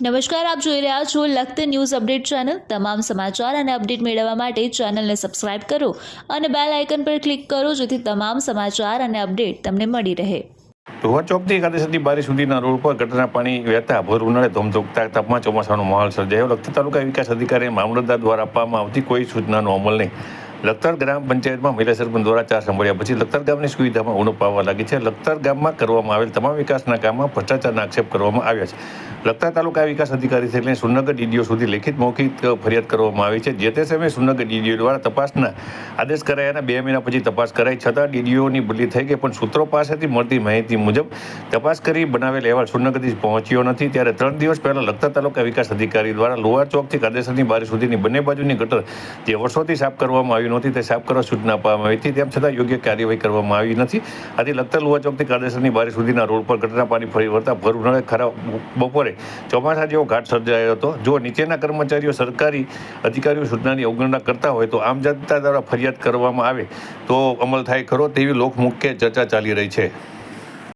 નમસ્કાર, આપ જોઈ રહ્યા છો લખત ન્યૂઝ અપડેટ ચેનલ। તમામ સમાચાર અને અપડેટ મેળવવા માટે ચેનલને સબસ્ક્રાઇબ કરો અને બેલ આઇકન પર ક્લિક કરો જેથી તમામ સમાચાર અને અપડેટ તમને મળી રહે। લુવા ચોકથી કાદેસરની બારી સુધીના રોડ પર ગટરના પાણી વહેતા ભર ઉનાળે ધોમધોકતા તાપમાં ચોમાસાનો માહોલ સર્જાયો। લખતર તાલુકા વિકાસ અધિકારી મામલતદાર દ્વારા આપવામાં આવતી કોઈ સૂચનાનો અમલ નહીં। લખતર ગ્રામ પંચાયતમાં મહિલા સરપંચ દ્વારા ચાર સંભાળ્યા પછી લખતર ગામની સુવિધામાં ઉણપ આવવા લાગી છે। લખતર ગામમાં કરવામાં આવેલ તમામ વિકાસના કામમાં ભ્રષ્ટાચારના આક્ષેપ કરવામાં આવ્યા છે। લખતર તાલુકા વિકાસ અધિકારીથી લઈને સુરનગર ડીડીઓ સુધી લેખિત મૌખિક ફરિયાદ કરવામાં આવી છે। જે તે સમયે સુરનગર ડીડીઓ દ્વારા તપાસના આદેશ કરાયાના 2 મહિના પછી તપાસ કરાઈ છતાં ડીડીઓની બદલી થઈ ગઈ, પણ સૂત્રો પાસેથી મળતી માહિતી મુજબ તપાસ કરી બનાવેલ અહેવાલ સુરનગરથી પહોંચ્યો નથી। ત્યારે 3 દિવસ પહેલા લખતર તાલુકા વિકાસ અધિકારી દ્વારા લુવા ચોકથી કાદેસરની બારી સુધીની બંને બાજુની ગટર જે વર્ષોથી સાફ કરવામાં આવી નહોતી તે સાફ કરવા સૂચના આપવામાં આવી હતી, તેમ છતાં યોગ્ય કાર્યવાહી કરવામાં આવી નથી। આથી લખતર લુવા ચોકથી કાદેસરની બારી સુધીના રોડ પર ગટરના પાણી ફરી વળતા ભર ઉનાળે ખરાબ બપોરે ચોમાસા જેવો ઘાટ સર્જાયો હતો। જો નીચેના કર્મચારીઓ સરકારી અધિકારીઓ સૂચનાની અવગણના કરતા હોય તો આમ જનતા દ્વારા ફરિયાદ કરવામાં આવે તો અમલ થાય ખરો તેવી લોકમુખ્ય ચર્ચા ચાલી રહી છે।